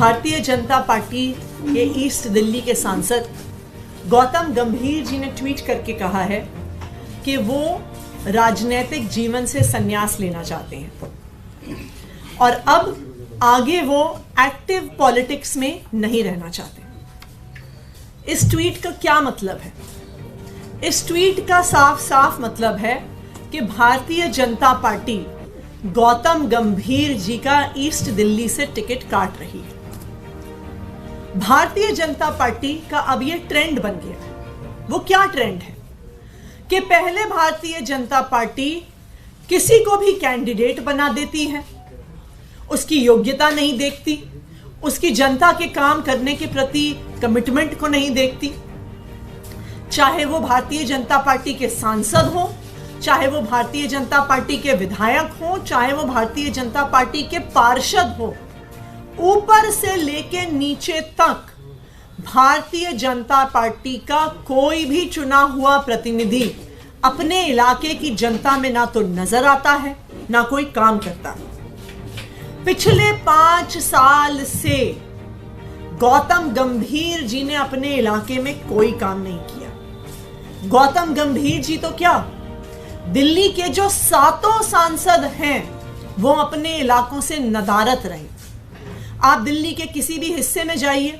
Bharatiya Janata party के east Delhi के सांसद गौतम गंभीर जी ने ट्वीट करके कहा है कि वो राजनीतिक जीवन से संन्यास लेना चाहते हैं और अब आगे वो एक्टिव पॉलिटिक्स में नहीं रहना चाहते। इस ट्वीट का क्या मतलब है? इस ट्वीट का साफ साफ मतलब है कि भारतीय जनता पार्टी गौतम गंभीर जी का ईस्ट दिल्ली से टिकट काट रही है। भारतीय जनता पार्टी का अब ये ट्रेंड बन गया है। वो क्या ट्रेंड है कि पहले भारतीय जनता पार्टी किसी को भी कैंडिडेट बना देती है, उसकी योग्यता नहीं देखती, उसकी जनता के काम करने के प्रति कमिटमेंट को नहीं देखती, चाहे वो भारतीय जनता पार्टी के सांसद हो, चाहे वो भारतीय जनता पार्टी के विधायक हो, चाहे वो भारतीय जनता पार्टी के पार्षद हो, ऊपर से लेके नीचे तक भारतीय जनता पार्टी का कोई भी चुना हुआ प्रतिनिधि अपने इलाके की जनता में ना तो नजर आता है, ना कोई काम करता है। पिछले 5 साल से गौतम गंभीर जी ने अपने इलाके में कोई काम नहीं किया। गौतम गंभीर जी तो क्या, दिल्ली के जो 7 सांसद हैं वो अपने इलाकों से नदारत रहे। आप दिल्ली के किसी भी हिस्से में जाइए,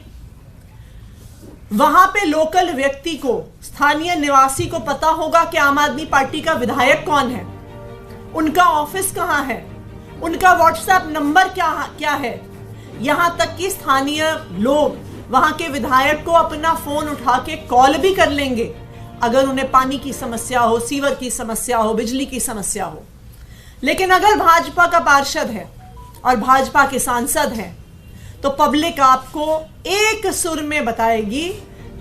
वहां पे लोकल व्यक्ति को, स्थानीय निवासी को पता होगा कि आम आदमी पार्टी का विधायक कौन है, उनका ऑफिस कहां है, उनका व्हाट्सएप नंबर क्या है। यहां तक कि स्थानीय लोग वहां के विधायक को अपना फोन उठा के कॉल भी कर लेंगे अगर उन्हें पानी की समस्या हो, सीवर की समस्या हो, बिजली की समस्या हो। लेकिन अगर भाजपा का पार्षद है और भाजपा के सांसद हैं तो पब्लिक आपको एक सुर में बताएगी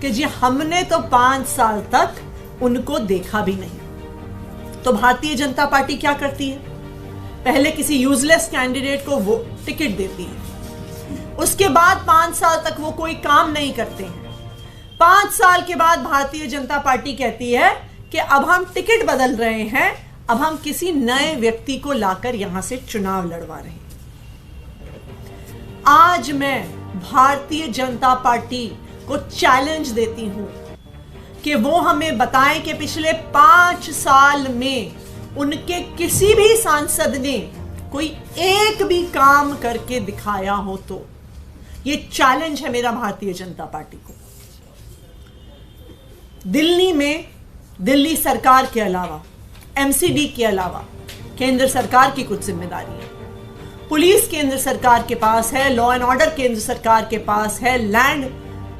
कि जी हमने तो 5 साल तक उनको देखा भी नहीं। तो भारतीय जनता पार्टी क्या करती है? पहले किसी यूजलेस कैंडिडेट को वो टिकट देती है, उसके बाद 5 साल तक वो कोई काम नहीं करते हैं। 5 साल के बाद भारतीय जनता पार्टी कहती है कि अब हम टिकट बदल रहे हैं, अब हम किसी नए व्यक्ति को लाकर यहां से चुनाव लड़वा रहे हैं। आज मैं भारतीय जनता पार्टी को चैलेंज देती हूं कि वो हमें बताएं कि पिछले 5 साल में उनके किसी भी सांसद ने कोई एक भी काम करके दिखाया हो। तो ये चैलेंज है मेरा भारतीय जनता पार्टी को। दिल्ली में दिल्ली सरकार के अलावा, एमसीडी के अलावा केंद्र सरकार की कुछ जिम्मेदारी है। पुलिस केंद्र सरकार के पास है, लॉ एंड ऑर्डर केंद्र सरकार के पास है, लैंड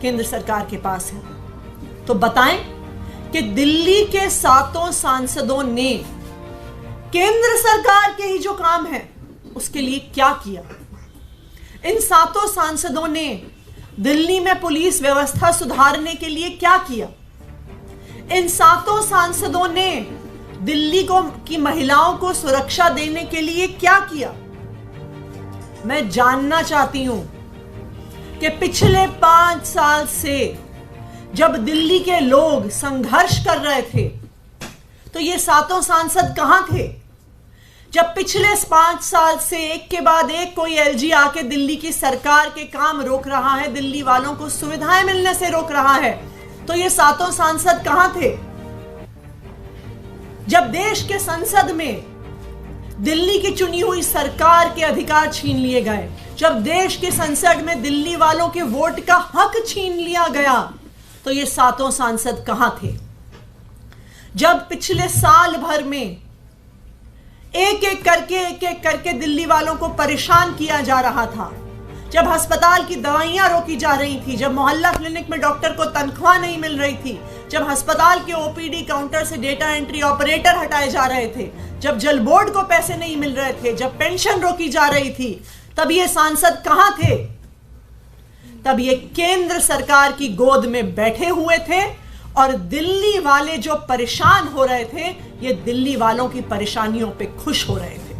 केंद्र सरकार के पास है। तो बताएं कि दिल्ली के 7 सांसदों ने केंद्र सरकार के ही जो काम है उसके लिए क्या किया? इन 7 सांसदों ने दिल्ली में पुलिस व्यवस्था सुधारने के लिए क्या किया? इन 7 सांसदों ने दिल्ली की महिलाओं को सुरक्षा देने के लिए क्या किया? मैं जानना चाहती हूं कि पिछले 5 साल से जब दिल्ली के लोग संघर्ष कर रहे थे तो ये 7 सांसद कहां थे? जब पिछले 5 साल से एक के बाद एक कोई एलजी आके दिल्ली की सरकार के काम रोक रहा है, दिल्ली वालों को सुविधाएं मिलने से रोक रहा है, तो ये 7 सांसद कहां थे? जब देश के संसद में दिल्ली की चुनी हुई सरकार के अधिकार छीन लिए गए, जब देश के संसद में दिल्ली वालों के वोट का हक छीन लिया गया, तो ये 7 सांसद कहां थे? जब पिछले साल भर में एक एक करके दिल्ली वालों को परेशान किया जा रहा था, जब अस्पताल की दवाइयां रोकी जा रही थी, जब मोहल्ला क्लिनिक में डॉक्टर को तनख्वाह नहीं मिल रही थी, जब अस्पताल के ओपीडी काउंटर से डेटा एंट्री ऑपरेटर हटाए जा रहे थे, जब जल बोर्ड को पैसे नहीं मिल रहे थे, जब पेंशन रोकी जा रही थी, तब ये सांसद कहां थे? तब ये केंद्र सरकार की गोद में बैठे हुए थे और दिल्ली वाले जो परेशान हो रहे थे, ये दिल्ली वालों की परेशानियों पे खुश हो रहे थे।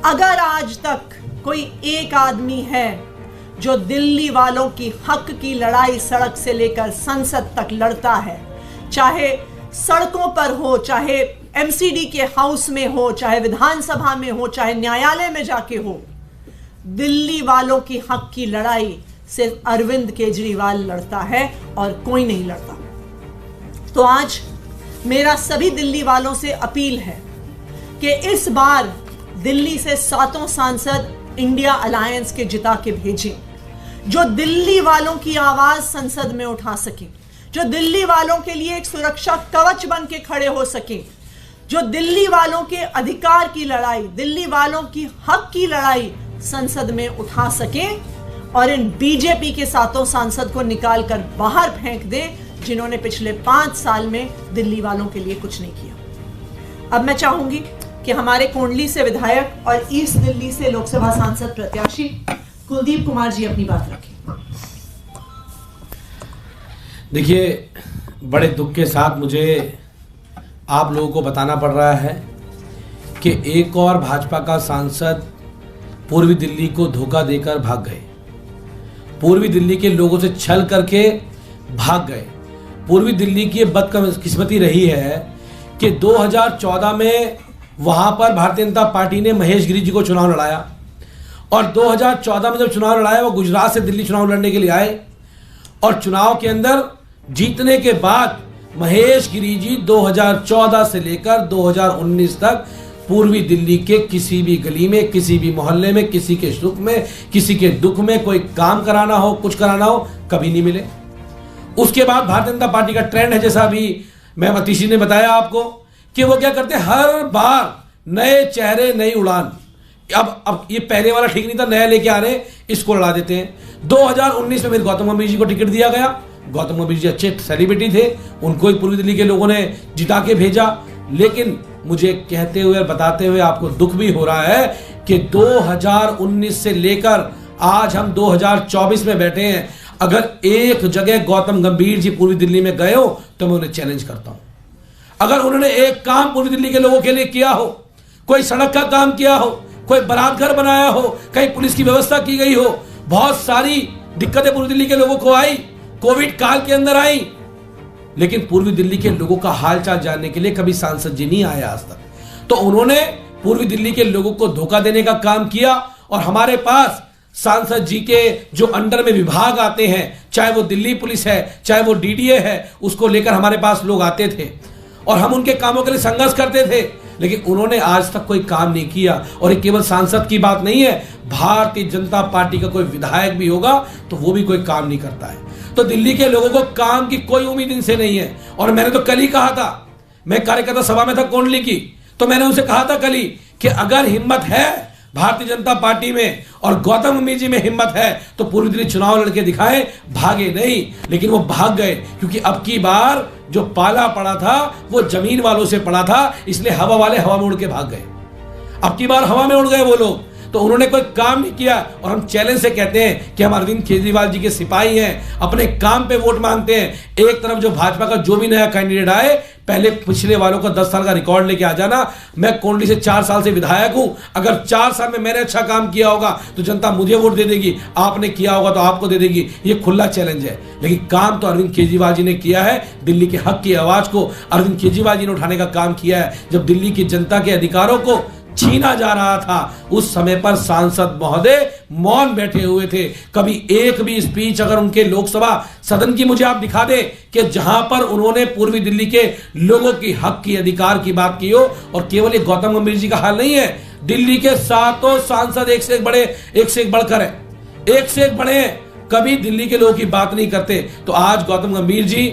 अगर आज तक कोई एक आदमी है जो दिल्ली वालों की हक की लड़ाई सड़क से लेकर संसद तक लड़ता है, चाहे सड़कों पर हो, चाहे एमसीडी के हाउस में हो, चाहे विधानसभा में हो, चाहे न्यायालय में जाके हो, दिल्ली वालों की हक की लड़ाई सिर्फ अरविंद केजरीवाल लड़ता है और कोई नहीं लड़ता। तो आज मेरा सभी दिल्ली वालों से अपील है कि इस बार दिल्ली से 7 सांसद इंडिया अलायंस के जिता के भेजें, जो दिल्ली वालों की आवाज संसद में उठा सके, जो दिल्ली वालों के लिए एक सुरक्षा कवच बन के खड़े हो सके, जो दिल्ली वालों के अधिकार की लड़ाई, दिल्ली वालों की हक की लड़ाई संसद में उठा सके और इन बीजेपी के 7 सांसद को निकाल कर बाहर फेंक दें, जिन्होंने पिछले 5 साल में दिल्ली वालों के लिए कुछ नहीं किया। अब मैं चाहूंगी कि हमारे कोंडली से विधायक और ईस्ट दिल्ली से लोकसभा सांसद प्रत्याशी कुलदीप कुमार जी अपनी बात रखें। देखिए, बड़े दुख के साथ मुझे आप लोगों को बताना पड़ रहा है कि एक और भाजपा का सांसद पूर्वी दिल्ली को धोखा देकर भाग गए, पूर्वी दिल्ली के लोगों से छल करके भाग गए। पूर्वी दिल्ली की बदकिस्मती रही है कि 2014 में वहां पर भारतीय जनता पार्टी ने महेश गिरी जी को चुनाव लड़ाया और 2014 में जब चुनाव लड़ाया वो गुजरात से दिल्ली चुनाव लड़ने के लिए आए और चुनाव के अंदर जीतने के बाद महेश गिरी जी 2014 से लेकर 2019 तक पूर्वी दिल्ली के किसी भी गली में, किसी भी मोहल्ले में, किसी के सुख में, किसी के दुख में कोई काम कराना हो, कुछ कराना हो, कभी नहीं मिले। उसके बाद भारतीय जनता पार्टी का ट्रेंड है, जैसा अभी मैं मतीशी ने बताया आपको, कि वो क्या करते हैं, हर बार नए चेहरे नई उड़ान। अब ये पहले वाला ठीक नहीं था, नया लेके आ रहे हैं, इसको लड़ा देते हैं। 2019 में मेरे गौतम गंभीर जी को टिकट दिया गया। गौतम गंभीर जी अच्छे सेलिब्रिटी थे, उनको ही पूर्वी दिल्ली के लोगों ने जिता के भेजा। लेकिन मुझे कहते हुए और बताते हुए आपको दुख भी हो रहा है कि 2019 से लेकर आज हम 2024 में बैठे हैं। अगर एक जगह गौतम गंभीर जी पूर्वी दिल्ली में गए हो तो मैं उन्हें चैलेंज करता हूं। अगर उन्होंने एक काम पूर्वी दिल्ली के लोगों के लिए किया हो, कोई सड़क का काम किया हो, कोई बारात घर बनाया हो, कहीं पुलिस की व्यवस्था की गई हो, बहुत सारी दिक्कतें पूर्वी दिल्ली के लोगों को आई, कोविड काल के अंदर आई, लेकिन पूर्वी दिल्ली के लोगों का हालचाल जानने के लिए कभी सांसद जी नहीं आए आज तक। तो उन्होंने पूर्वी दिल्ली के लोगों को धोखा देने का काम किया और हमारे पास सांसद जी के जो अंडर में विभाग आते हैं, चाहे वो दिल्ली पुलिस है, चाहे वो डीडीए है, उसको लेकर हमारे पास लोग आते थे और हम उनके कामों के लिए संघर्ष करते थे, लेकिन उन्होंने आज तक कोई काम नहीं किया। और ये केवल सांसद की बात नहीं है, भारतीय जनता पार्टी का कोई विधायक भी होगा तो वो भी कोई काम नहीं करता है। तो दिल्ली के लोगों को काम की कोई उम्मीद इनसे नहीं है। और मैंने तो कल ही कहा था, मैं कार्यकर्ता सभा में था कोंडली की, तो मैंने उनसे कहा था कल ही कि अगर हिम्मत है भारतीय जनता पार्टी में और गौतम गंभीर जी में हिम्मत है तो पूर्वी दिल्ली चुनाव लड़के दिखाएं, भागे नहीं। लेकिन वो भाग गए क्योंकि अब की बार जो पाला पड़ा था वो जमीन वालों से पड़ा था, इसलिए हवा वाले हवा में उड़ के भाग गए। अब की बार हवा में उड़ गए वो लोग, तो उन्होंने कोई काम नहीं किया। और हम चैलेंज से कहते हैं कि हम अरविंद केजरीवाल जी के सिपाही हैं, अपने काम पे वोट मांगते हैं। एक तरफ जो भाजपा का जो भी नया कैंडिडेट आए, पहले पिछले वालों का 10 साल का रिकॉर्ड लेके आ जाना। मैं कोंडली से 4 साल से विधायक हूं, अगर 4 साल में मैंने अच्छा काम किया होगा तो जनता मुझे वोट दे देगी, आपने किया होगा तो आपको दे देगी। ये खुला चैलेंज है। लेकिन काम तो अरविंद केजरीवाल जी ने किया है। दिल्ली के हक की आवाज को अरविंद केजरीवाल जी ने उठाने का काम किया है। जब दिल्ली की जनता के अधिकारों को छीना जा रहा था, उस समय पर सांसद महोदय मौन बैठे हुए थे। कभी एक भी स्पीच अगर उनके लोकसभा सदन की मुझे आप दिखा दे कि जहां पर उन्होंने पूर्वी दिल्ली के लोगों की हक की अधिकार की बात की हो। और केवल ये गौतम गंभीर जी का हाल नहीं है, दिल्ली के 7 सांसद एक से एक बड़े, एक से एक बढ़कर है, एक से एक बड़े हैं, कभी दिल्ली के लोगों की बात नहीं करते। तो आज गौतम गंभीर जी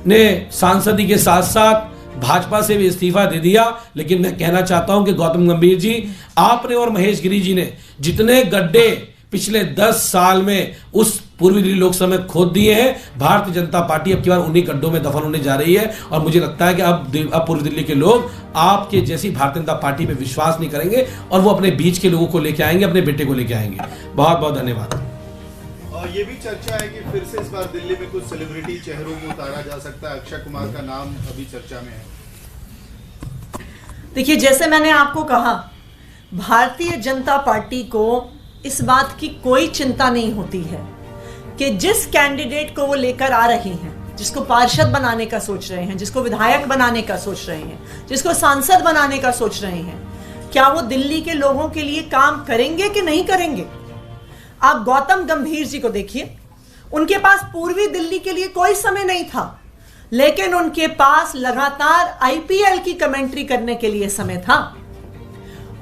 ने सांसदी के साथ साथ भाजपा से भी इस्तीफा दे दिया। लेकिन मैं कहना चाहता हूं कि गौतम गंभीर जी, आपने और महेश गिरी जी ने जितने गड्ढे पिछले 10 साल में उस पूर्वी दिल्ली लोकसभा में खोद दिए हैं, भारतीय जनता पार्टी अब की बार उन्हीं गड्ढों में दफन होने जा रही है। और मुझे लगता है कि अब पूर्वी दिल्ली के लोग आपके जैसी भारतीय जनता पार्टी पे विश्वास नहीं करेंगे और वो अपने बीच के लोगों को लेके आएंगे, अपने बेटे को लेके आएंगे। बहुत बहुत धन्यवाद। ये भी चर्चा है कि फिर से इस बार दिल्ली में कुछ सेलिब्रिटी चेहरों को उतारा जा सकता है। अक्षय कुमार का नाम अभी चर्चा में है। देखिए, जैसे मैंने आपको कहा, भारतीय जनता पार्टी को इस बात की कोई चिंता नहीं होती है कि जिस कैंडिडेट को वो लेकर आ रहे हैं, जिसको पार्षद बनाने का सोच रहे हैं, जिसको विधायक बनाने का सोच रहे हैं, जिसको सांसद बनाने का सोच रहे हैं, क्या वो दिल्ली के लोगों के लिए काम करेंगे कि नहीं करेंगे। आप गौतम गंभीर जी को देखिए, उनके पास पूर्वी दिल्ली के लिए कोई समय नहीं था, लेकिन उनके पास लगातार आईपीएल की कमेंट्री करने के लिए समय था।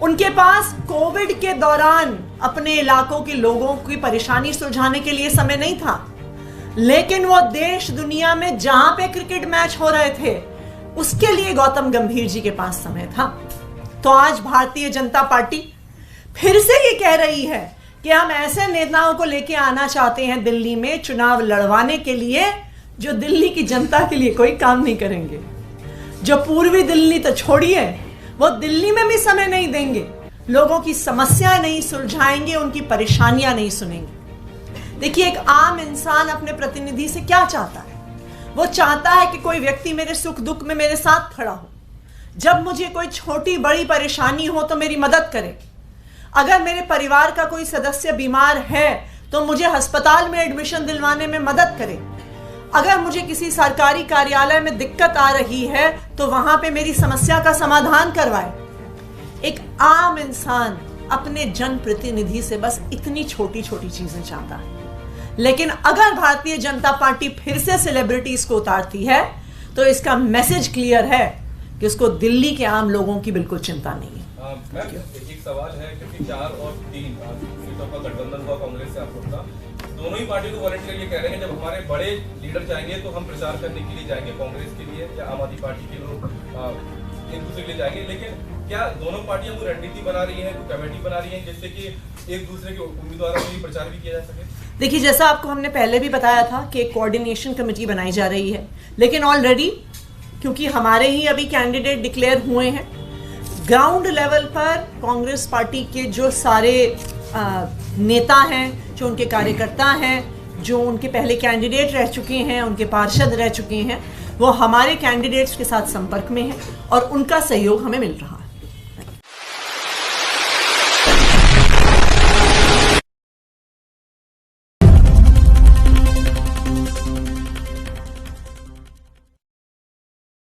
उनके पास कोविड के दौरान अपने इलाकों के लोगों की परेशानी सुलझाने के लिए समय नहीं था, लेकिन वो देश दुनिया में जहां पे क्रिकेट मैच हो रहे थे उसके लिए गौतम गंभीर जी के पास समय था। तो आज भारतीय जनता पार्टी फिर से ये कह रही है कि हम ऐसे नेताओं को लेके आना चाहते हैं दिल्ली में चुनाव लड़वाने के लिए जो दिल्ली की जनता के लिए कोई काम नहीं करेंगे, जो पूर्वी दिल्ली तो छोड़िए, वो दिल्ली में भी समय नहीं देंगे, लोगों की समस्याएं नहीं सुलझाएंगे, उनकी परेशानियां नहीं सुनेंगे। देखिए, एक आम इंसान अपने प्रतिनिधि से क्या चाहता है? वो चाहता है कि कोई व्यक्ति मेरे सुख दुख में मेरे साथ खड़ा हो, जब मुझे कोई छोटी बड़ी परेशानी हो तो मेरी मदद करे, अगर मेरे परिवार का कोई सदस्य बीमार है तो मुझे अस्पताल में एडमिशन दिलवाने में मदद करे, अगर मुझे किसी सरकारी कार्यालय में दिक्कत आ रही है तो वहां पे मेरी समस्या का समाधान करवाए। एक आम इंसान अपने जनप्रतिनिधि से बस इतनी छोटी छोटी चीजें चाहता है। लेकिन अगर भारतीय जनता पार्टी फिर से सेलिब्रिटीज को उतारती है तो इसका मैसेज क्लियर है कि उसको दिल्ली के आम लोगों की बिल्कुल चिंता नहीं है। मैम, एक सवाल है, क्योंकि 4 और 3 सीटों का गठबंधन हुआ कांग्रेस से आप लोग का, दोनों ही पार्टी को वॉलंटियर ये कह रहे हैं जब हमारे बड़े लीडर जाएंगे तो हम प्रचार करने के लिए जाएंगे, कांग्रेस के लिए या आम आदमी पार्टी के लोग एक दूसरे के लिए जाएंगे। लेकिन क्या दोनों पार्टियां कोई रणनीति बना रही हैं, कोई कमेटी बना रही हैं जिससे कि एक दूसरे के उम्मीदवारों के लिए प्रचार भी किया जा सके? देखिए, जैसा आपको हमने पहले भी बताया था कि कोऑर्डिनेशन कमेटी बनाई जा रही है, लेकिन ऑलरेडी क्योंकि हमारे ही अभी कैंडिडेट डिक्लेयर हुए हैं, ग्राउंड लेवल पर कांग्रेस पार्टी के जो सारे नेता हैं, जो उनके कार्यकर्ता हैं, जो उनके पहले कैंडिडेट रह चुके हैं, उनके पार्षद रह चुके हैं, वो हमारे कैंडिडेट्स के साथ संपर्क में हैं और उनका सहयोग हमें मिल रहा है।